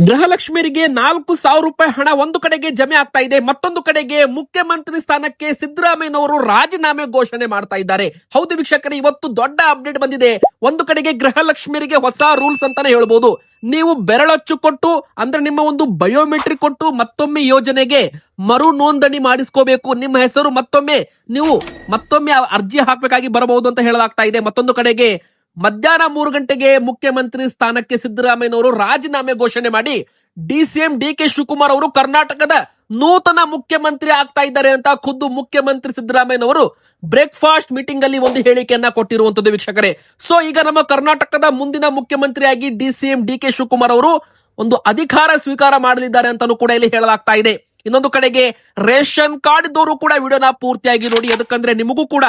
ಗೃಹಲಕ್ಷ್ಮಿಯರಿಗೆ 4,000 ರೂಪಾಯಿ ಹಣ ಒಂದು ಕಡೆಗೆ ಜಮೆ ಆಗ್ತಾ ಇದೆ, ಮತ್ತೊಂದು ಕಡೆಗೆ ಮುಖ್ಯಮಂತ್ರಿ ಸ್ಥಾನಕ್ಕೆ ಸಿದ್ದರಾಮಯ್ಯನವರು ರಾಜೀನಾಮೆ ಘೋಷಣೆ ಮಾಡ್ತಾ ಇದ್ದಾರೆ. ಹೌದು ವೀಕ್ಷಕರೇ, ಇವತ್ತು ದೊಡ್ಡ ಅಪ್ಡೇಟ್ ಬಂದಿದೆ. ಒಂದು ಕಡೆಗೆ ಗೃಹಲಕ್ಷ್ಮಿಯರಿಗೆ ಹೊಸ ರೂಲ್ಸ್ ಅಂತಾನೆ ಹೇಳ್ಬೋದು. ನೀವು ಬೆರಳಚ್ಚು ಕೊಟ್ಟು ಅಂದ್ರೆ ನಿಮ್ಮ ಒಂದು ಬಯೋಮೆಟ್ರಿಕ್ ಕೊಟ್ಟು ಮತ್ತೊಮ್ಮೆ ಯೋಜನೆಗೆ ಮರು ನೋಂದಣಿ ಮಾಡಿಸ್ಕೋಬೇಕು. ನಿಮ್ಮ ಹೆಸರು ಮತ್ತೊಮ್ಮೆ ಅರ್ಜಿ ಹಾಕಬೇಕಾಗಿ ಬರಬಹುದು ಅಂತ ಹೇಳಲಾಗ್ತಾ ಇದೆ. ಮತ್ತೊಂದು ಕಡೆಗೆ ಮಧ್ಯಾಹ್ನ 3 ಗಂಟೆಗೆ ಮುಖ್ಯಮಂತ್ರಿ ಸ್ಥಾನಕ್ಕೆ ಸಿದ್ದರಾಮಯ್ಯನವರು ರಾಜೀನಾಮೆ ಘೋಷಣೆ ಮಾಡಿ ಡಿಸಿಎಂ ಡಿ.ಕೆ. ಶಿವಕುಮಾರ್ ಅವರು ಕರ್ನಾಟಕದ ನೂತನ ಮುಖ್ಯಮಂತ್ರಿ ಆಗ್ತಾ ಇದ್ದಾರೆ ಅಂತ ಖುದ್ದು ಮುಖ್ಯಮಂತ್ರಿ ಸಿದ್ದರಾಮಯ್ಯನವರು ಬ್ರೇಕ್ಫಾಸ್ಟ್ ಮೀಟಿಂಗ್ ಅಲ್ಲಿ ಒಂದು ಹೇಳಿಕೆಯನ್ನ ಕೊಟ್ಟಿರುವಂತದ್ದು ವೀಕ್ಷಕರೇ. ಸೊ ಈಗ ನಮ್ಮ ಕರ್ನಾಟಕದ ಮುಂದಿನ ಮುಖ್ಯಮಂತ್ರಿಯಾಗಿ ಡಿಸಿಎಂ ಡಿ.ಕೆ. ಶಿವಕುಮಾರ್ ಅವರು ಒಂದು ಅಧಿಕಾರ ಸ್ವೀಕಾರ ಮಾಡಲಿದ್ದಾರೆ ಅಂತಾನೂ ಕೂಡ ಇಲ್ಲಿ ಹೇಳಲಾಗ್ತಾ ಇದೆ. ಇನ್ನೊಂದು ಕಡೆಗೆ ರೇಷನ್ ಕಾರ್ಡ್ ಇದ್ದವರು ಕೂಡ ವಿಡಿಯೋನ ಪೂರ್ತಿಯಾಗಿ ನೋಡಿ, ಅದಕ್ಕಂದ್ರೆ ನಿಮಗೂ ಕೂಡ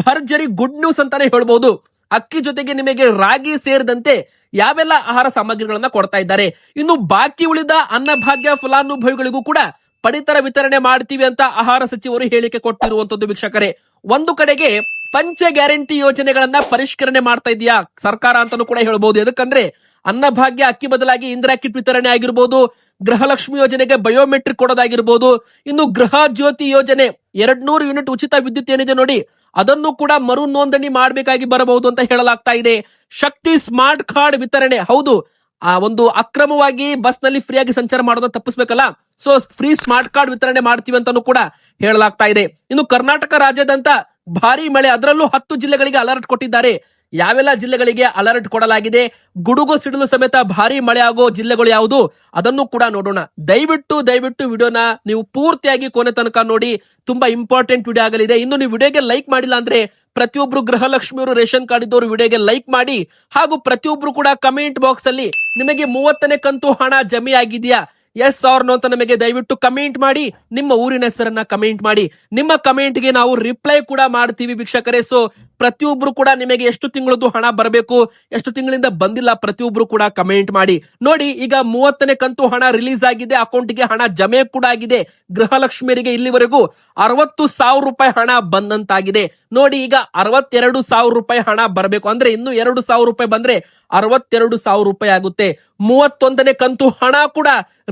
ಭರ್ಜರಿ ಗುಡ್ ನ್ಯೂಸ್ ಅಂತಾನೆ ಹೇಳ್ಬಹುದು. ಅಕ್ಕಿ ಜೊತೆಗೆ ನಿಮಗೆ ರಾಗಿ ಸೇರಿದಂತೆ ಯಾವೆಲ್ಲ ಆಹಾರ ಸಾಮಗ್ರಿಗಳನ್ನ ಕೊಡ್ತಾ ಇದ್ದಾರೆ. ಇನ್ನು ಬಾಕಿ ಉಳಿದ ಅನ್ನಭಾಗ್ಯ ಫಲಾನುಭವಿಗಳಿಗೂ ಕೂಡ ಪಡಿತರ ವಿತರಣೆ ಮಾಡ್ತೀವಿ ಅಂತ ಆಹಾರ ಸಚಿವರು ಹೇಳಿಕೆ ಕೊಟ್ಟಿರುವಂತದ್ದು ವೀಕ್ಷಕರೇ. ಒಂದು ಕಡೆಗೆ ಪಂಚ ಗ್ಯಾರಂಟಿ ಯೋಜನೆಗಳನ್ನ ಪರಿಷ್ಕರಣೆ ಮಾಡ್ತಾ ಇದೆಯಾ ಸರ್ಕಾರ ಅಂತಾನೂ ಕೂಡ ಹೇಳ್ಬಹುದು. ಯಾಕಂದ್ರೆ ಅನ್ನಭಾಗ್ಯ ಅಕ್ಕಿ ಬದಲಾಗಿ ಇಂದಿರಾ ಕಿಟ್ ವಿತರಣೆ ಆಗಿರ್ಬೋದು, ಗೃಹಲಕ್ಷ್ಮಿ ಯೋಜನೆಗೆ ಬಯೋಮೆಟ್ರಿಕ್ ಕೊಡೋದಾಗಿರ್ಬೋದು, ಇನ್ನು ಗೃಹ ಜ್ಯೋತಿ ಯೋಜನೆ 200 ಯೂನಿಟ್ ಉಚಿತ ವಿದ್ಯುತ್ ಏನಿದೆ ನೋಡಿ, ಅದನ್ನು ಕೂಡ ಮರು ನೋಂದಣಿ ಮಾಡಬೇಕಾಗಿ ಬರಬಹುದು ಅಂತ ಹೇಳಲಾಗ್ತಾ ಇದೆ. ಶಕ್ತಿ ಸ್ಮಾರ್ಟ್ ಕಾರ್ಡ್ ವಿತರಣೆ, ಹೌದು, ಆ ಒಂದು ಅಕ್ರಮವಾಗಿ ಬಸ್ ನಲ್ಲಿ ಫ್ರೀಯಾಗಿ ಸಂಚಾರ ಮಾಡೋದನ್ನ ತಪ್ಪಿಸ್ಬೇಕಲ್ಲ, ಸೊ ಫ್ರೀ ಸ್ಮಾರ್ಟ್ ಕಾರ್ಡ್ ವಿತರಣೆ ಮಾಡ್ತೀವಿ ಅಂತಾನೂ ಕೂಡ ಹೇಳಲಾಗ್ತಾ ಇದೆ. ಇನ್ನು ಕರ್ನಾಟಕ ರಾಜ್ಯಾದ್ಯಂತ ಭಾರಿ ಮಳೆ, ಅದರಲ್ಲೂ 10 ಜಿಲ್ಲೆಗಳಿಗೆ ಅಲರ್ಟ್ ಕೊಟ್ಟಿದ್ದಾರೆ. ಯಾವೆಲ್ಲ ಜಿಲ್ಲೆಗಳಿಗೆ ಅಲರ್ಟ್ ಕೊಡಲಾಗಿದೆ, ಗುಡುಗು ಸಿಡಿಲು ಸಮೇತ ಭಾರಿ ಮಳೆ ಆಗೋ ಜಿಲ್ಲೆಗಳು ಯಾವುದು ಅದನ್ನು ಕೂಡ ನೋಡೋಣ. ದಯವಿಟ್ಟು ವಿಡಿಯೋನ ನೀವು ಪೂರ್ತಿಯಾಗಿ ಕೊನೆ ತನಕ ನೋಡಿ, ತುಂಬಾ ಇಂಪಾರ್ಟೆಂಟ್ ವಿಡಿಯೋ ಆಗಲಿದೆ. ಇನ್ನು ನೀವು ವಿಡಿಯೋಗೆ ಲೈಕ್ ಮಾಡಿಲ್ಲ ಅಂದ್ರೆ ಪ್ರತಿಯೊಬ್ರು ಗೃಹಲಕ್ಷ್ಮಿಯವರು ರೇಷನ್ ಕಾರ್ಡ್ ಇದ್ದವರು ವಿಡಿಯೋಗೆ ಲೈಕ್ ಮಾಡಿ, ಹಾಗೂ ಪ್ರತಿಯೊಬ್ರು ಕೂಡ ಕಮೆಂಟ್ ಬಾಕ್ಸ್ ಅಲ್ಲಿ ನಿಮಗೆ 30ನೇ ಕಂತು ಹಣ ಜಮೆ ಆಗಿದೆಯಾ, ಎಸ್ ಆರ್ ನೋ ಅಂತ ನಮಗೆ ದಯವಿಟ್ಟು ಕಮೆಂಟ್ ಮಾಡಿ, ನಿಮ್ಮ ಊರಿನ ಹೆಸರನ್ನ ಕಮೆಂಟ್ ಮಾಡಿ. ನಿಮ್ಮ ಕಮೆಂಟ್ ಗೆ ನಾವು ರಿಪ್ಲೈ ಕೂಡ ಮಾಡ್ತೀವಿ ವೀಕ್ಷಕರೇ. ಸೊ ಪ್ರತಿಯೊಬ್ರು ಕೂಡ ನಿಮಗೆ ಎಷ್ಟು ತಿಂಗಳದ್ದು ಹಣ ಬರಬೇಕು, ಎಷ್ಟು ತಿಂಗಳಿಂದ ಬಂದಿಲ್ಲ, ಪ್ರತಿಯೊಬ್ರು ಕೂಡ ಕಮೆಂಟ್ ಮಾಡಿ. ನೋಡಿ, ಈಗ 30ನೇ ಕಂತು ಹಣ ರಿಲೀಸ್ ಆಗಿದೆ, ಅಕೌಂಟ್ಗೆ ಹಣ ಜಮೆ ಕೂಡ ಆಗಿದೆ. ಗೃಹಲಕ್ಷ್ಮಿಯರಿಗೆ ಇಲ್ಲಿವರೆಗೂ 60,000 ರೂಪಾಯಿ ಹಣ ಬಂದಂತಾಗಿದೆ. ನೋಡಿ, ಈಗ 62,000 ರೂಪಾಯಿ ಹಣ ಬರಬೇಕು, ಅಂದ್ರೆ ಇನ್ನು 2,000 ರೂಪಾಯಿ ಬಂದ್ರೆ 62,000 ರೂಪಾಯಿ ಆಗುತ್ತೆ. 31ನೇ ಕಂತು ಹಣ ಕೂಡ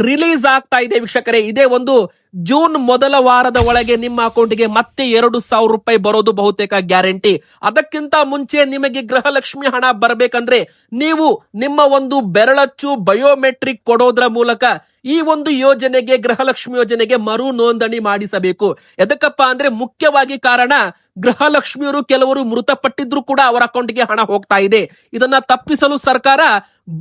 ರಿಲೀಸ್ ಆಗ್ತಾ ಇದೆ ವೀಕ್ಷಕರೇ. ಇದೇ ಒಂದು ಜೂನ್ ಮೊದಲ ವಾರದ ಒಳಗೆ ನಿಮ್ಮ ಅಕೌಂಟ್ಗೆ ಮತ್ತೆ 2,000 ರೂಪಾಯಿ ಬರೋದು ಬಹುತೇಕ ಗ್ಯಾರಂಟಿ. ಅದಕ್ಕಿಂತ ಮುಂಚೆ ನಿಮಗೆ ಗೃಹಲಕ್ಷ್ಮಿ ಹಣ ಬರಬೇಕಂದ್ರೆ ನೀವು ನಿಮ್ಮ ಒಂದು ಬೆರಳಚ್ಚು ಬಯೋಮೆಟ್ರಿಕ್ ಕೊಡೋದ್ರ ಮೂಲಕ ಈ ಒಂದು ಯೋಜನೆಗೆ, ಗೃಹಲಕ್ಷ್ಮಿ ಯೋಜನೆಗೆ ಮರು ನೋಂದಣಿ ಮಾಡಿಸಬೇಕು. ಎದಕ್ಕಪ್ಪ ಅಂದ್ರೆ ಮುಖ್ಯವಾಗಿ ಕಾರಣ, ಗೃಹಲಕ್ಷ್ಮಿಯರು ಕೆಲವರು ಮೃತಪಟ್ಟಿದ್ರು ಕೂಡ ಅವರ ಅಕೌಂಟ್ಗೆ ಹಣ ಹೋಗ್ತಾ ಇದೆ. ಇದನ್ನ ತಪ್ಪಿಸಲು ಸರ್ಕಾರ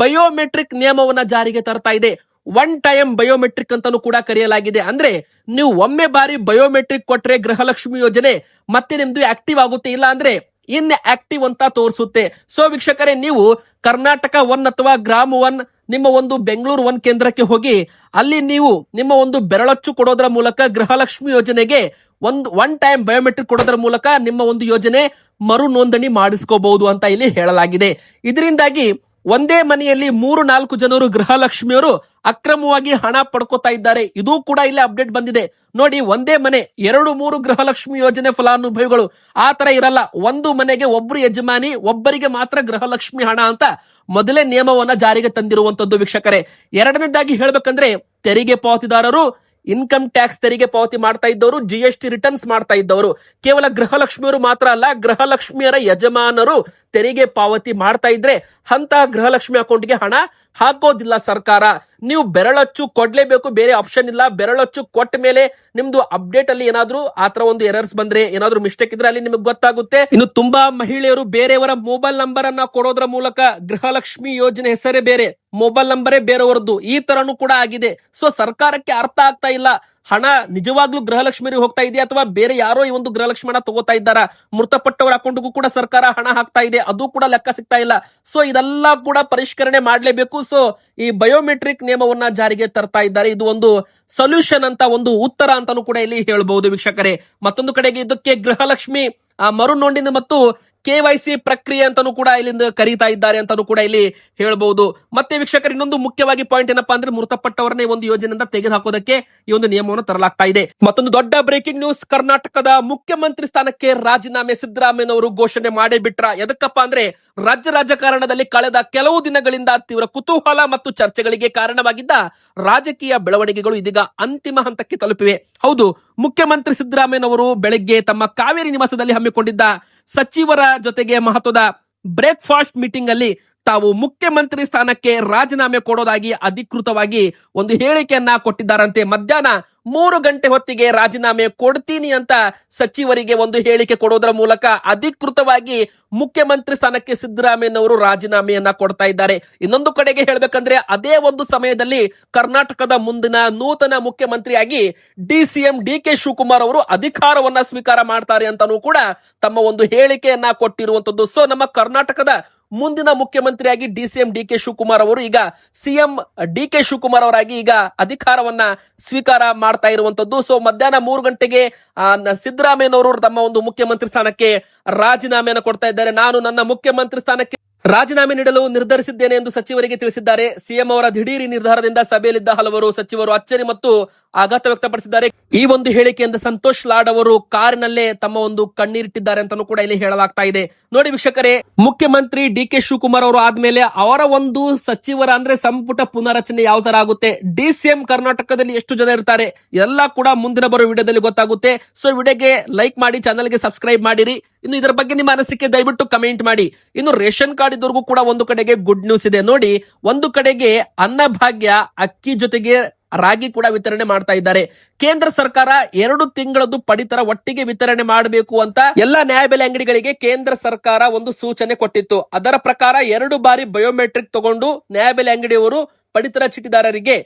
ಬಯೋಮೆಟ್ರಿಕ್ ನಿಯಮವನ್ನ ಜಾರಿಗೆ ತರ್ತಾ ಇದೆ. ಒನ್ ಟೈಮ್ ಬಯೋಮೆಟ್ರಿಕ್ ಅಂತಾನೂ ಕೂಡ ಕರೆಯಲಾಗಿದೆ. ಅಂದ್ರೆ ನೀವು ಒಮ್ಮೆ ಬಾರಿ ಬಯೋಮೆಟ್ರಿಕ್ ಕೊಟ್ರೆ ಗೃಹಲಕ್ಷ್ಮಿ ಯೋಜನೆ ಮತ್ತೆ ನಿಮ್ದು ಆಕ್ಟಿವ್ ಆಗುತ್ತೆ, ಇಲ್ಲ ಅಂದ್ರೆ ಇನ್ ಆಕ್ಟಿವ್ ಅಂತ ತೋರಿಸುತ್ತೆ. ಸೊ ವೀಕ್ಷಕರೇ, ನೀವು ಕರ್ನಾಟಕ 1 ಅಥವಾ ಗ್ರಾಮ 1, ನಿಮ್ಮ ಒಂದು ಬೆಂಗಳೂರು 1 ಕೇಂದ್ರಕ್ಕೆ ಹೋಗಿ ಅಲ್ಲಿ ನೀವು ನಿಮ್ಮ ಒಂದು ಬೆರಳಚ್ಚು ಕೊಡೋದ್ರ ಮೂಲಕ ಗೃಹಲಕ್ಷ್ಮಿ ಯೋಜನೆಗೆ ಒನ್ ಟೈಮ್ ಬಯೋಮೆಟ್ರಿಕ್ ಕೊಡೋದ್ರ ಮೂಲಕ ನಿಮ್ಮ ಒಂದು ಯೋಜನೆ ಮರು ನೋಂದಣಿ ಮಾಡಿಸ್ಕೋಬಹುದು ಅಂತ ಇಲ್ಲಿ ಹೇಳಲಾಗಿದೆ. ಇದರಿಂದಾಗಿ ಒಂದೇ ಮನೆಯಲ್ಲಿ 3-4 ಜನರು ಗೃಹಲಕ್ಷ್ಮಿಯವರು ಅಕ್ರಮವಾಗಿ ಹಣ ಪಡ್ಕೋತಾ ಇದ್ದಾರೆ. ಇದು ಕೂಡ ಇಲ್ಲಿ ಅಪ್ಡೇಟ್ ಬಂದಿದೆ. ನೋಡಿ, ಒಂದೇ ಮನೆ 2-3 ಗೃಹಲಕ್ಷ್ಮಿ ಯೋಜನೆ ಫಲಾನುಭವಿಗಳು ಆ ತರ ಇರಲ್ಲ. ಒಂದು ಮನೆಗೆ ಒಬ್ರು ಯಜಮಾನಿ, ಒಬ್ಬರಿಗೆ ಮಾತ್ರ ಗೃಹಲಕ್ಷ್ಮಿ ಹಣ ಅಂತ ಮೊದಲೇ ನಿಯಮವನ್ನ ಜಾರಿಗೆ ತಂದಿರುವಂತದ್ದು ವೀಕ್ಷಕರೇ. ಎರಡನೇದಾಗಿ ಹೇಳ್ಬೇಕಂದ್ರೆ, ತೆರಿಗೆ ಪಾವತಿದಾರರು ಇನ್ಕಮ್ ಟ್ಯಾಕ್ಸ್ ತೆರಿಗೆ ಪಾವತಿ ಮಾಡ್ತಾ ಇದ್ದವರು, GST ರಿಟರ್ನ್ಸ್ ಮಾಡ್ತಾ ಇದ್ದವರು, ಕೇವಲ ಗೃಹಲಕ್ಷ್ಮಿಯವರು ಮಾತ್ರ ಅಲ್ಲ, ಗೃಹಲಕ್ಷ್ಮಿಯರ ಯಜಮಾನರು ತೆರಿಗೆ ಪಾವತಿ ಮಾಡ್ತಾ ಇದ್ರೆ ಅಂತ ಗೃಹಲಕ್ಷ್ಮಿ ಅಕೌಂಟ್ಗೆ ಹಣ ಹಾಕೋದಿಲ್ಲ ಸರ್ಕಾರ. ನೀವು ಬೆರಳಚ್ಚು ಕೊಡ್ಲೇಬೇಕು, ಬೇರೆ ಆಪ್ಷನ್ ಇಲ್ಲ. ಬೆರಳಚ್ಚು ಕೊಟ್ಟ ಮೇಲೆ ನಿಮ್ದು ಅಪ್ಡೇಟ್ ಅಲ್ಲಿ ಏನಾದ್ರೂ ಆತರ ಒಂದು ಎರರ್ಸ್ ಬಂದ್ರೆ, ಏನಾದ್ರೂ ಮಿಸ್ಟೇಕ್ ಇದ್ರೆ ಅಲ್ಲಿ ನಿಮಗೆ ಗೊತ್ತಾಗುತ್ತೆ. ಇನ್ನು ತುಂಬಾ ಮಹಿಳೆಯರು ಬೇರೆಯವರ ಮೊಬೈಲ್ ನಂಬರ್ ಅನ್ನ ಕೊಡೋದ್ರ ಮೂಲಕ ಗೃಹಲಕ್ಷ್ಮಿ ಯೋಜನೆ ಹೆಸರೇ ಬೇರೆ, ಮೊಬೈಲ್ ನಂಬರೇ ಬೇರೆಯವರದ್ದು, ಈ ತರನು ಕೂಡ ಆಗಿದೆ. ಸೊ ಸರ್ಕಾರಕ್ಕೆ ಅರ್ಥ ಆಗ್ತಾ ಇಲ್ಲ, ಹಣ ನಿಜವಾಗ್ಲೂ ಗೃಹಲಕ್ಷ್ಮಿಯರಿಗೆ ಹೋಗ್ತಾ ಇದೆಯಾ ಅಥವಾ ಬೇರೆ ಯಾರೋ ಈ ಒಂದು ಗೃಹಲಕ್ಷ್ಮಿ ಹಣ ತಗೋತಾ ಇದ್ದಾರಾ? ಮೃತಪಟ್ಟವರ ಅಕೌಂಟ್ಗೂ ಕೂಡ ಸರ್ಕಾರ ಹಣ ಹಾಕ್ತಾ ಇದೆ, ಅದು ಕೂಡ ಲೆಕ್ಕ ಸಿಗ್ತಾ ಇಲ್ಲ. ಸೊ ಇದೆಲ್ಲ ಕೂಡ ಪರಿಷ್ಕರಣೆ ಮಾಡಲೇಬೇಕು. ಸೊ ಈ ಬಯೋಮೆಟ್ರಿಕ್ ನಿಯಮವನ್ನ ಜಾರಿಗೆ ತರ್ತಾ ಇದ್ದಾರೆ. ಇದು ಒಂದು ಸೊಲ್ಯೂಷನ್ ಅಂತ, ಒಂದು ಉತ್ತರ ಅಂತಾನೂ ಕೂಡ ಇಲ್ಲಿ ಹೇಳಬಹುದು ವೀಕ್ಷಕರೇ. ಮತ್ತೊಂದು ಕಡೆಗೆ ಇದಕ್ಕೆ ಗೃಹಲಕ್ಷ್ಮಿ ಮರು ನೋಂದಣಿ ಮತ್ತು KYC ಪ್ರಕ್ರಿಯೆ ಅಂತಾನೂ ಕೂಡ ಇಲ್ಲಿಂದ ಕರೀತಾ ಇದ್ದಾರೆ ಅಂತಾನೂ ಕೂಡ ಇಲ್ಲಿ ಹೇಳಬಹುದು. ಮತ್ತೆ ವೀಕ್ಷಕರು, ಇನ್ನೊಂದು ಮುಖ್ಯವಾಗಿ ಪಾಯಿಂಟ್ ಏನಪ್ಪಾ ಅಂದ್ರೆ, ಮೃತಪಟ್ಟವರನ್ನೇ ಒಂದು ಯೋಜನೆಯಿಂದ ತೆಗೆದು ಹಾಕೋದಕ್ಕೆ ಈ ಒಂದು ನಿಯಮವನ್ನು ತರಲಾಗ್ತಾ ಇದೆ. ಮತ್ತೊಂದು ದೊಡ್ಡ ಬ್ರೇಕಿಂಗ್ ನ್ಯೂಸ್, ಕರ್ನಾಟಕದ ಮುಖ್ಯಮಂತ್ರಿ ಸ್ಥಾನಕ್ಕೆ ರಾಜೀನಾಮೆ ಸಿದ್ದರಾಮಯ್ಯನವರು ಘೋಷಣೆ ಮಾಡೇ ಬಿಟ್ರ. ಎದಕ್ಕಪ್ಪ ಅಂದ್ರೆ, ರಾಜ್ಯ ರಾಜಕಾರಣದಲ್ಲಿ ಕಳೆದ ಕೆಲವು ದಿನಗಳಿಂದ ತೀವ್ರ ಕುತೂಹಲ ಮತ್ತು ಚರ್ಚೆಗಳಿಗೆ ಕಾರಣವಾಗಿದ್ದ ರಾಜಕೀಯ ಬೆಳವಣಿಗೆಗಳು ಇದೀಗ ಅಂತಿಮ ಹಂತಕ್ಕೆ ತಲುಪಿವೆ. ಹೌದು, ಮುಖ್ಯಮಂತ್ರಿ ಸಿದ್ದರಾಮಯ್ಯನವರು ಬೆಳಗ್ಗೆ ತಮ್ಮ ಕಾವೇರಿ ನಿವಾಸದಲ್ಲಿ ಹಮ್ಮಿಕೊಂಡಿದ್ದ ಸಚಿವರ ಜೊತೆಗೆ ಮಹತ್ವದ ಬ್ರೇಕ್ಫಾಸ್ಟ್ ಮೀಟಿಂಗ್ ಅಲ್ಲಿ ತಾವು ಮುಖ್ಯಮಂತ್ರಿ ಸ್ಥಾನಕ್ಕೆ ರಾಜೀನಾಮೆ ಕೊಡೋದಾಗಿ ಅಧಿಕೃತವಾಗಿ ಒಂದು ಹೇಳಿಕೆಯನ್ನ ಕೊಟ್ಟಿದ್ದಾರಂತೆ. ಮಧ್ಯಾಹ್ನ 3 ಗಂಟೆ ಹೊತ್ತಿಗೆ ರಾಜೀನಾಮೆ ಕೊಡ್ತೀನಿ ಅಂತ ಸಚಿವರಿಗೆ ಒಂದು ಹೇಳಿಕೆ ಕೊಡೋದರ ಮೂಲಕ ಅಧಿಕೃತವಾಗಿ ಮುಖ್ಯಮಂತ್ರಿ ಸ್ಥಾನಕ್ಕೆ ಸಿದ್ದರಾಮಯ್ಯನವರು ರಾಜೀನಾಮೆಯನ್ನ ಕೊಡ್ತಾ ಇದ್ದಾರೆ. ಇನ್ನೊಂದು ಕಡೆಗೆ ಹೇಳ್ಬೇಕಂದ್ರೆ ಅದೇ ಒಂದು ಸಮಯದಲ್ಲಿ ಕರ್ನಾಟಕದ ಮುಂದಿನ ನೂತನ ಮುಖ್ಯಮಂತ್ರಿಯಾಗಿ ಡಿಸಿಎಂ ಡಿಕೆ ಶಿವಕುಮಾರ್ ಅವರು ಅಧಿಕಾರವನ್ನ ಸ್ವೀಕಾರ ಮಾಡ್ತಾರೆ ಅಂತಾನೂ ಕೂಡ ತಮ್ಮ ಒಂದು ಹೇಳಿಕೆಯನ್ನ ಕೊಟ್ಟಿರುವಂತದ್ದು. ಸೊ ನಮ್ಮ ಕರ್ನಾಟಕದ ಮುಂದಿನ ಮುಖ್ಯಮಂತ್ರಿಯಾಗಿ ಡಿಸಿಎಂ ಡಿಕೆ ಶಿವಕುಮಾರ್ ಅವರು ಈಗ ಸಿಎಂ ಡಿಕೆ ಶಿವಕುಮಾರ್ ಅವರಾಗಿ ಈಗ ಅಧಿಕಾರವನ್ನ ಸ್ವೀಕಾರ ಮಾಡ್ತಾ ಇರುವಂತದ್ದು. ಸೊ ಮಧ್ಯಾಹ್ನ 3 ಗಂಟೆಗೆ ಸಿದ್ದರಾಮಯ್ಯನವರು ತಮ್ಮ ಒಂದು ಮುಖ್ಯಮಂತ್ರಿ ಸ್ಥಾನಕ್ಕೆ ರಾಜೀನಾಮೆಯನ್ನು ಕೊಡ್ತಾ ಇದ್ದಾರೆ. ನಾನು ನನ್ನ ಮುಖ್ಯಮಂತ್ರಿ ಸ್ಥಾನಕ್ಕೆ ರಾಜೀನಾಮೆ ನೀಡಲು ನಿರ್ಧರಿಸಿದ್ದೇನೆ ಎಂದು ಸಚಿವರಿಗೆ ತಿಳಿಸಿದ್ದಾರೆ. ಸಿಎಂ ಅವರ ದಿಢೀರ್ ನಿರ್ಧಾರದಿಂದ ಸಭೆಯಲ್ಲಿದ್ದ ಹಲವರು ಸಚಿವರು ಅಚ್ಚರಿ ಮತ್ತು ಆಘಾತ ವ್ಯಕ್ತಪಡಿಸಿದ್ದಾರೆ. ಈ ಒಂದು ಹೇಳಿಕೆಯಿಂದ ಸಂತೋಷ್ ಲಾಡ್ ಅವರು ಕಾರಿನಲ್ಲೇ ತಮ್ಮ ಒಂದು ಕಣ್ಣೀರಿಟ್ಟಿದ್ದಾರೆ ಅಂತಾನೂ ಕೂಡ ಇಲ್ಲಿ ಹೇಳಲಾಗ್ತಾ ಇದೆ. ನೋಡಿ ವೀಕ್ಷಕರೇ, ಮುಖ್ಯಮಂತ್ರಿ ಡಿಕೆ ಶಿವಕುಮಾರ್ ಅವರು ಆದ್ಮೇಲೆ ಅವರ ಒಂದು ಸಚಿವರ ಅಂದ್ರೆ ಸಂಪುಟ ಪುನರಚನೆ ಯಾವ ತರ ಆಗುತ್ತೆ, ಡಿಸಿಎಂ ಕರ್ನಾಟಕದಲ್ಲಿ ಎಷ್ಟು ಜನ ಇರ್ತಾರೆ, ಎಲ್ಲ ಕೂಡ ಮುಂದಿನ ಬರೋ ವಿಡಿಯೋದಲ್ಲಿ ಗೊತ್ತಾಗುತ್ತೆ. ಸೊ ವಿಡಿಯೋಗೆ ಲೈಕ್ ಮಾಡಿ, ಚಾನಲ್ಗೆ ಸಬ್ಸ್ಕ್ರೈಬ್ ಮಾಡಿರಿ. ಇನ್ನು ಇದರ ಬಗ್ಗೆ ನಿಮ್ಮ ಅನಿಸಿಕೆ ದಯವಿಟ್ಟು ಕಮೆಂಟ್ ಮಾಡಿ. ಇನ್ನು ರೇಷನ್ ಕಾರ್ಡ್ ಇದ್ದವರೆಗೂ ಕೂಡ ಒಂದು ಕಡೆಗೆ ಗುಡ್ ನ್ಯೂಸ್ ಇದೆ. ನೋಡಿ, ಒಂದು ಕಡೆಗೆ ಅನ್ನಭಾಗ್ಯ ಅಕ್ಕಿ ಜೊತೆಗೆ ರಾಗಿ ಕೂಡ ವಿತರಣೆ ಮಾಡ್ತಾ ಇದ್ದಾರೆ. ಕೇಂದ್ರ ಸರ್ಕಾರ 2 ತಿಂಗಳದ್ದು ಪಡಿತರ ಒಟ್ಟಿಗೆ ವಿತರಣೆ ಮಾಡಬೇಕು ಅಂತ ಎಲ್ಲಾ ನ್ಯಾಯಬೆಲೆ ಅಂಗಡಿಗಳಿಗೆ ಕೇಂದ್ರ ಸರ್ಕಾರ ಒಂದು ಸೂಚನೆ ಕೊಟ್ಟಿತ್ತು. ಅದರ ಪ್ರಕಾರ 2 ಬಾರಿ ಬಯೋಮೆಟ್ರಿಕ್ ತಗೊಂಡು ನ್ಯಾಯಬೆಲೆ ಅಂಗಡಿಯವರು ಪಡಿತರ ಚೀಟಿದಾರರಿಗೆ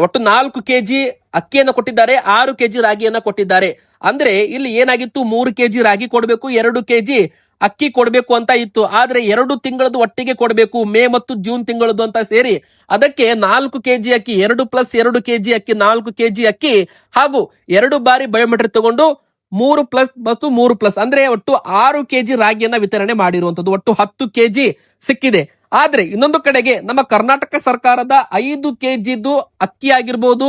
ಒಟ್ಟು 4 ಕೆಜಿ ಅಕ್ಕಿಯನ್ನು ಕೊಟ್ಟಿದ್ದಾರೆ, 6 ಕೆಜಿ ರಾಗಿಯನ್ನ ಕೊಟ್ಟಿದ್ದಾರೆ. ಅಂದ್ರೆ ಇಲ್ಲಿ ಏನಾಗಿತ್ತು, 3 ಕೆಜಿ ರಾಗಿ ಕೊಡಬೇಕು, 2 ಕೆಜಿ ಅಕ್ಕಿ ಕೊಡಬೇಕು ಅಂತ ಇತ್ತು. ಆದ್ರೆ 2 ತಿಂಗಳದ್ದು ಒಟ್ಟಿಗೆ ಕೊಡಬೇಕು, ಮೇ ಮತ್ತು ಜೂನ್ ತಿಂಗಳದ್ದು ಅಂತ ಸೇರಿ ಅದಕ್ಕೆ 4 ಕೆಜಿ ಅಕ್ಕಿ, 2 ಪ್ಲಸ್ 2 ಕೆಜಿ ಅಕ್ಕಿ, 4 ಕೆಜಿ ಅಕ್ಕಿ ಹಾಗೂ 2 ಬಾರಿ ಬಯೋಮೆಟ್ರಿಕ್ ತಗೊಂಡು 3 ಪ್ಲಸ್ ಮತ್ತು 3 ಪ್ಲಸ್ ಅಂದ್ರೆ ಒಟ್ಟು 6 ಕೆಜಿ ರಾಗಿಯನ್ನ ವಿತರಣೆ ಮಾಡಿರುವಂತದ್ದು. ಒಟ್ಟು 10 ಕೆಜಿ ಸಿಕ್ಕಿದೆ. ಆದ್ರೆ ಇನ್ನೊಂದು ಕಡೆಗೆ ನಮ್ಮ ಕರ್ನಾಟಕ ಸರ್ಕಾರದ 5 ಕೆಜಿದು ಅಕ್ಕಿ ಆಗಿರ್ಬೋದು,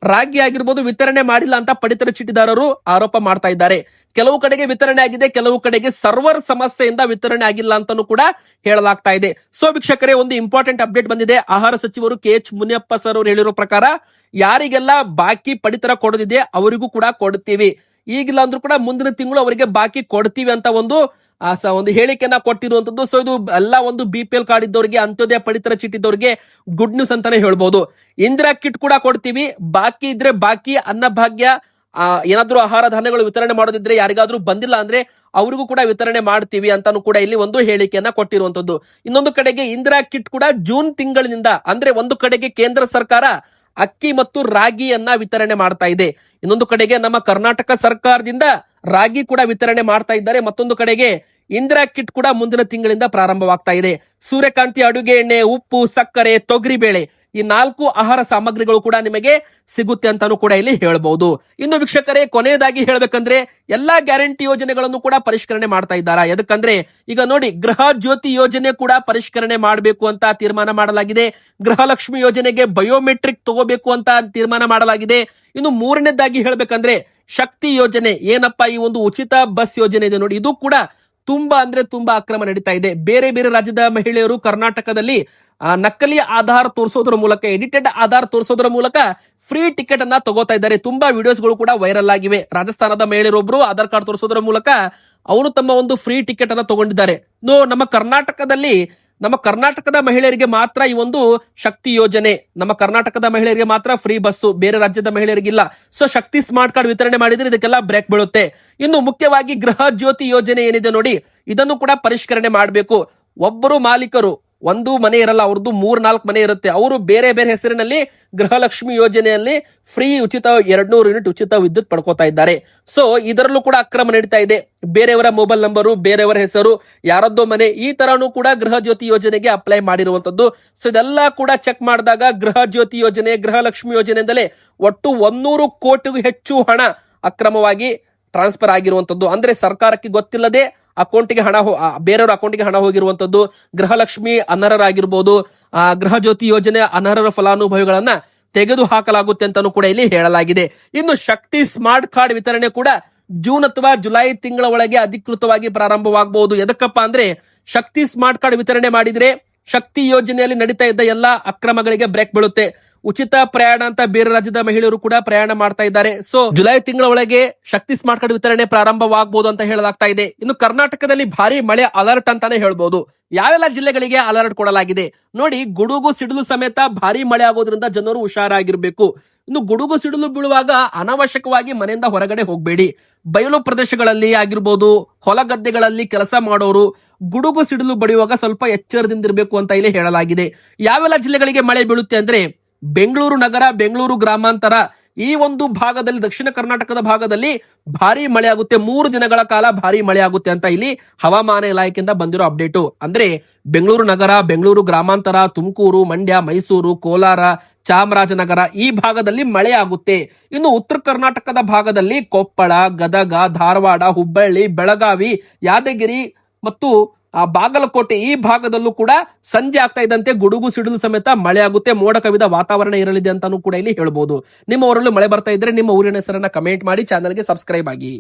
ರಾಗಿ ಆಗಿರ್ಬೋದು ವಿತರಣೆ ಮಾಡಿಲ್ಲ ಅಂತ ಪಡಿತರ ಚೀಟಿದಾರರು ಆರೋಪ ಮಾಡ್ತಾ ಇದ್ದಾರೆ. ಕೆಲವು ಕಡೆಗೆ ವಿತರಣೆ ಆಗಿದೆ, ಕೆಲವು ಕಡೆಗೆ ಸರ್ವರ್ ಸಮಸ್ಯೆಯಿಂದ ವಿತರಣೆ ಆಗಿಲ್ಲ ಅಂತಾನೂ ಕೂಡ ಹೇಳಲಾಗ್ತಾ ಇದೆ. ಸೊ ವೀಕ್ಷಕರೇ, ಒಂದು ಇಂಪಾರ್ಟೆಂಟ್ ಅಪ್ಡೇಟ್ ಬಂದಿದೆ. ಆಹಾರ ಸಚಿವರು KH ಮುನಿಯಪ್ಪ ಸರ್ ಅವರು ಹೇಳಿರೋ ಪ್ರಕಾರ ಯಾರಿಗೆಲ್ಲ ಬಾಕಿ ಪಡಿತರ ಕೊಡದಿದೆ ಅವರಿಗೂ ಕೂಡ ಕೊಡ್ತೀವಿ, ಈಗಿಲ್ಲ ಅಂದ್ರೂ ಕೂಡ ಮುಂದಿನ ತಿಂಗಳು ಅವರಿಗೆ ಬಾಕಿ ಕೊಡ್ತೀವಿ ಅಂತ ಒಂದು ಹೇಳಿಕೆಯನ್ನ ಕೊಟ್ಟಿರುವಂತದ್ದು. ಸೊ ಇದು ಎಲ್ಲ ಒಂದು BPL ಕಾರ್ಡ್ ಇದ್ದವರಿಗೆ, ಅಂತ್ಯೋದಯ ಪಡಿತರ ಚೀಟಿ ಇದ್ದವರಿಗೆ ಗುಡ್ ನ್ಯೂಸ್ ಅಂತಾನೆ ಹೇಳ್ಬಹುದು. ಇಂದಿರಾ ಕಿಟ್ ಕೂಡ ಕೊಡ್ತೀವಿ, ಬಾಕಿ ಇದ್ರೆ ಬಾಕಿ, ಅನ್ನಭಾಗ್ಯ ಏನಾದ್ರೂ ಆಹಾರ ಧಾನ್ಯಗಳು ವಿತರಣೆ ಮಾಡೋದಿದ್ರೆ ಯಾರಿಗಾದ್ರೂ ಬಂದಿಲ್ಲ ಅಂದ್ರೆ ಅವರಿಗೂ ಕೂಡ ವಿತರಣೆ ಮಾಡ್ತೀವಿ ಅಂತಾನು ಕೂಡ ಇಲ್ಲಿ ಒಂದು ಹೇಳಿಕೆಯನ್ನ ಕೊಟ್ಟಿರುವಂತದ್ದು. ಇನ್ನೊಂದು ಕಡೆಗೆ ಇಂದಿರಾ ಕಿಟ್ ಕೂಡ ಜೂನ್ ತಿಂಗಳಿನಿಂದ, ಅಂದ್ರೆ ಒಂದು ಕಡೆಗೆ ಕೇಂದ್ರ ಸರ್ಕಾರ ಅಕ್ಕಿ ಮತ್ತು ರಾಗಿಯನ್ನ ವಿತರಣೆ ಮಾಡ್ತಾ ಇದೆ, ಇನ್ನೊಂದು ಕಡೆಗೆ ನಮ್ಮ ಕರ್ನಾಟಕ ಸರ್ಕಾರದಿಂದ ರಾಗಿ ಕೂಡ ವಿತರಣೆ ಮಾಡ್ತಾ ಇದ್ದಾರೆ, ಮತ್ತೊಂದು ಕಡೆಗೆ ಇಂದಿರಾ ಕಿಟ್ ಕೂಡ ಮುಂದಿನ ತಿಂಗಳಿಂದ ಪ್ರಾರಂಭವಾಗ್ತಾ ಇದೆ. ಸೂರ್ಯಕಾಂತಿ ಅಡುಗೆ ಎಣ್ಣೆ, ಉಪ್ಪು, ಸಕ್ಕರೆ, ತೊಗರಿ ಬೇಳೆ, ಈ 4 ಆಹಾರ ಸಾಮಗ್ರಿಗಳು ಕೂಡ ನಿಮಗೆ ಸಿಗುತ್ತೆ ಅಂತಾನು ಕೂಡ ಇಲ್ಲಿ ಹೇಳ್ಬಹುದು. ಇನ್ನು ವೀಕ್ಷಕರೇ, ಕೊನೆಯದಾಗಿ ಹೇಳ್ಬೇಕಂದ್ರೆ ಎಲ್ಲಾ ಗ್ಯಾರಂಟಿ ಯೋಜನೆಗಳನ್ನು ಕೂಡ ಪರಿಷ್ಕರಣೆ ಮಾಡ್ತಾ ಇದ್ದಾರೆ. ಯಾಕಂದ್ರೆ ಈಗ ನೋಡಿ, ಗೃಹ ಜ್ಯೋತಿ ಯೋಜನೆ ಕೂಡ ಪರಿಷ್ಕರಣೆ ಮಾಡಬೇಕು ಅಂತ ತೀರ್ಮಾನ ಮಾಡಲಾಗಿದೆ. ಗೃಹಲಕ್ಷ್ಮಿ ಯೋಜನೆಗೆ ಬಯೋಮೆಟ್ರಿಕ್ ತಗೋಬೇಕು ಅಂತ ತೀರ್ಮಾನ ಮಾಡಲಾಗಿದೆ. ಇನ್ನು 3ನೇದಾಗಿ ಹೇಳ್ಬೇಕಂದ್ರೆ ಶಕ್ತಿ ಯೋಜನೆ, ಏನಪ್ಪಾ ಈ ಒಂದು ಉಚಿತ ಬಸ್ ಯೋಜನೆ ಇದೆ ನೋಡಿ, ಇದು ಕೂಡ ತುಂಬಾ ಅಂದ್ರೆ ತುಂಬಾ ಅಕ್ರಮ ನಡೀತಾ ಇದೆ. ಬೇರೆ ಬೇರೆ ರಾಜ್ಯದ ಮಹಿಳೆಯರು ಕರ್ನಾಟಕದಲ್ಲಿ ನಕಲಿ ಆಧಾರ್ ತೋರಿಸೋದ್ರ ಮೂಲಕ, ಎಡಿಟೆಡ್ ಆಧಾರ್ ತೋರಿಸೋದ್ರ ಮೂಲಕ ಫ್ರೀ ಟಿಕೆಟ್ ಅನ್ನ ತಗೋತಾ ಇದ್ದಾರೆ. ತುಂಬಾ ವಿಡಿಯೋಸ್ಗಳು ಕೂಡ ವೈರಲ್ ಆಗಿವೆ. ರಾಜಸ್ಥಾನದ ಮಹಿಳೆಯರೊಬ್ರು ಆಧಾರ್ ಕಾರ್ಡ್ ತೋರಿಸೋದ್ರ ಮೂಲಕ ಅವರು ತಮ್ಮ ಒಂದು ಫ್ರೀ ಟಿಕೆಟ್ ಅನ್ನ ತಗೊಂಡಿದ್ದಾರೆ. ನಮ್ಮ ಕರ್ನಾಟಕದ ಮಹಿಳೆಯರಿಗೆ ಮಾತ್ರ ಈ ಒಂದು ಶಕ್ತಿ ಯೋಜನೆ, ನಮ್ಮ ಕರ್ನಾಟಕದ ಮಹಿಳೆಯರಿಗೆ ಮಾತ್ರ ಫ್ರೀ ಬಸ್ಸು, ಬೇರೆ ರಾಜ್ಯದ ಮಹಿಳೆಯರಿಗಿಲ್ಲ. ಸೊ ಶಕ್ತಿ ಸ್ಮಾರ್ಟ್ ಕಾರ್ಡ್ ವಿತರಣೆ ಮಾಡಿದ್ರೆ ಇದಕ್ಕೆಲ್ಲ ಬ್ರೇಕ್ ಬೀಳುತ್ತೆ. ಇನ್ನು ಮುಖ್ಯವಾಗಿ ಗೃಹ ಜ್ಯೋತಿ ಯೋಜನೆ ಏನಿದೆ ನೋಡಿ, ಇದನ್ನು ಕೂಡ ಪರಿಷ್ಕರಣೆ ಮಾಡಬೇಕು. ಒಬ್ಬರು ಮಾಲೀಕರು, ಒಂದು ಮನೆ ಇರಲ್ಲ, ಅವ್ರದ್ದು 3-4 ಮನೆ ಇರುತ್ತೆ, ಅವರು ಬೇರೆ ಬೇರೆ ಹೆಸರಿನಲ್ಲಿ ಗೃಹಲಕ್ಷ್ಮಿ ಯೋಜನೆಯಲ್ಲಿ ಫ್ರೀ ಉಚಿತ 200 ಯೂನಿಟ್ ಉಚಿತ ವಿದ್ಯುತ್ ಪಡ್ಕೋತಾ ಇದ್ದಾರೆ. ಸೊ ಇದರಲ್ಲೂ ಕೂಡ ಅಕ್ರಮ ನಡೀತಾ ಇದೆ. ಬೇರೆಯವರ ಮೊಬೈಲ್ ನಂಬರು, ಬೇರೆಯವರ ಹೆಸರು, ಯಾರದ್ದೋ ಮನೆ, ಈ ತರನು ಕೂಡ ಗೃಹ ಜ್ಯೋತಿ ಯೋಜನೆಗೆ ಅಪ್ಲೈ ಮಾಡಿರುವಂತದ್ದು. ಸೊ ಇದೆಲ್ಲ ಕೂಡ ಚೆಕ್ ಮಾಡಿದಾಗ ಗೃಹ ಜ್ಯೋತಿ ಯೋಜನೆ, ಗೃಹಲಕ್ಷ್ಮಿ ಯೋಜನೆಯಿಂದಲೇ ಒಟ್ಟು 100 ಕೋಟಿಗೂ ಹೆಚ್ಚು ಹಣ ಅಕ್ರಮವಾಗಿ ಟ್ರಾನ್ಸ್ಫರ್ ಆಗಿರುವಂತದ್ದು. ಅಂದ್ರೆ ಸರ್ಕಾರಕ್ಕೆ ಗೊತ್ತಿಲ್ಲದೆ ಅಕೌಂಟ್ಗೆ ಹಣ, ಬೇರೆಯವರ ಅಕೌಂಟ್ಗೆ ಹಣ ಹೋಗಿರುವಂತದ್ದು. ಗೃಹಲಕ್ಷ್ಮಿ ಅನರ್ಹರಾಗಿರ್ಬೋದು, ಗೃಹ ಜ್ಯೋತಿ ಯೋಜನೆ ಅನರ್ಹರ ಫಲಾನುಭವಿಗಳನ್ನ ತೆಗೆದು ಹಾಕಲಾಗುತ್ತೆ ಅಂತಾನೂ ಕೂಡ ಇಲ್ಲಿ ಹೇಳಲಾಗಿದೆ. ಇನ್ನು ಶಕ್ತಿ ಸ್ಮಾರ್ಟ್ ಕಾರ್ಡ್ ವಿತರಣೆ ಕೂಡ ಜೂನ್ ಅಥವಾ ಜುಲೈ ತಿಂಗಳ ಒಳಗೆ ಅಧಿಕೃತವಾಗಿ ಪ್ರಾರಂಭವಾಗಬಹುದು. ಎದಕ್ಕಪ್ಪ ಅಂದ್ರೆ ಶಕ್ತಿ ಸ್ಮಾರ್ಟ್ ಕಾರ್ಡ್ ವಿತರಣೆ ಮಾಡಿದ್ರೆ ಶಕ್ತಿ ಯೋಜನೆಯಲ್ಲಿ ನಡೀತಾ ಇದ್ದ ಎಲ್ಲಾ ಅಕ್ರಮಗಳಿಗೆ ಬ್ರೇಕ್ ಬೀಳುತ್ತೆ. ಉಚಿತ ಪ್ರಯಾಣ ಅಂತ ಬೇರೆ ರಾಜ್ಯದ ಮಹಿಳೆಯರು ಕೂಡ ಪ್ರಯಾಣ ಮಾಡ್ತಾ ಇದ್ದಾರೆ. ಸೊ ಜುಲೈ ತಿಂಗಳ ಒಳಗೆ ಶಕ್ತಿ ಸ್ಮಾರ್ಟ್ ಕಾರ್ಡ್ ವಿತರಣೆ ಪ್ರಾರಂಭವಾಗಬಹುದು ಅಂತ ಹೇಳಲಾಗ್ತಾ ಇದೆ. ಇನ್ನು ಕರ್ನಾಟಕದಲ್ಲಿ ಭಾರಿ ಮಳೆ ಅಲರ್ಟ್ ಅಂತಾನೆ ಹೇಳ್ಬಹುದು. ಯಾವೆಲ್ಲ ಜಿಲ್ಲೆಗಳಿಗೆ ಅಲರ್ಟ್ ಕೊಡಲಾಗಿದೆ ನೋಡಿ. ಗುಡುಗು ಸಿಡಿಲು ಸಮೇತ ಭಾರಿ ಮಳೆ ಆಗೋದ್ರಿಂದ ಜನರು ಹುಷಾರಾಗಿರ್ಬೇಕು. ಇನ್ನು ಗುಡುಗು ಸಿಡಿಲು ಬೀಳುವಾಗ ಅನಾವಶ್ಯಕವಾಗಿ ಮನೆಯಿಂದ ಹೊರಗಡೆ ಹೋಗಬೇಡಿ. ಬಯಲು ಪ್ರದೇಶಗಳಲ್ಲಿ ಆಗಿರ್ಬೋದು, ಹೊಲ ಗದ್ದೆಗಳಲ್ಲಿ ಕೆಲಸ ಮಾಡೋರು ಗುಡುಗು ಸಿಡಿಲು ಬಡಿಯುವಾಗ ಸ್ವಲ್ಪ ಎಚ್ಚರದಿಂದಿರಬೇಕು ಅಂತ ಇಲ್ಲಿ ಹೇಳಲಾಗಿದೆ. ಯಾವೆಲ್ಲ ಜಿಲ್ಲೆಗಳಿಗೆ ಮಳೆ ಬೀಳುತ್ತೆ ಅಂದ್ರೆ ಬೆಂಗಳೂರು ನಗರ, ಬೆಂಗಳೂರು ಗ್ರಾಮಾಂತರ ಈ ಒಂದು ಭಾಗದಲ್ಲಿ, ದಕ್ಷಿಣ ಕರ್ನಾಟಕದ ಭಾಗದಲ್ಲಿ ಭಾರಿ ಮಳೆ ಆಗುತ್ತೆ. 3 ದಿನಗಳ ಕಾಲ ಭಾರಿ ಮಳೆ ಆಗುತ್ತೆ ಅಂತ ಇಲ್ಲಿ ಹವಾಮಾನ ಇಲಾಖೆಯಿಂದ ಬಂದಿರೋ ಅಪ್ಡೇಟು. ಅಂದ್ರೆ ಬೆಂಗಳೂರು ನಗರ, ಬೆಂಗಳೂರು ಗ್ರಾಮಾಂತರ, ತುಮಕೂರು, ಮಂಡ್ಯ, ಮೈಸೂರು, ಕೋಲಾರ, ಚಾಮರಾಜನಗರ ಈ ಭಾಗದಲ್ಲಿ ಮಳೆ ಆಗುತ್ತೆ. ಇನ್ನು ಉತ್ತರ ಕರ್ನಾಟಕದ ಭಾಗದಲ್ಲಿ ಕೊಪ್ಪಳ, ಗದಗ, ಧಾರವಾಡ, ಹುಬ್ಬಳ್ಳಿ, ಬೆಳಗಾವಿ, ಯಾದಗಿರಿ ಮತ್ತು ಬಾಗಲಕೋಟೆ ಈ ಭಾಗದಲ್ಲೂ ಕೂಡ ಸಂಜೆ ಆಗ್ತಾ ಇದ್ದಂತೆ ಗುಡುಗು ಸಿಡಿಲು ಸಮೇತ ಮಳೆ ಆಗುತ್ತೆ. ಮೋಡ ಕವಿದ ವಾತಾವರಣ ಇರಲಿದೆ ಅಂತಾನೂ ಕೂಡ ಇಲ್ಲಿ ಹೇಳ್ಬೋದು. ನಿಮ್ಮ ಊರಲ್ಲೂ ಮಳೆ ಬರ್ತಾ ಇದ್ರೆ ನಿಮ್ಮ ಊರಿನ ಹೆಸರನ್ನ ಕಮೆಂಟ್ ಮಾಡಿ, ಚಾನಲ್ಗೆ ಸಬ್ಸ್ಕ್ರೈಬ್ ಆಗಿ.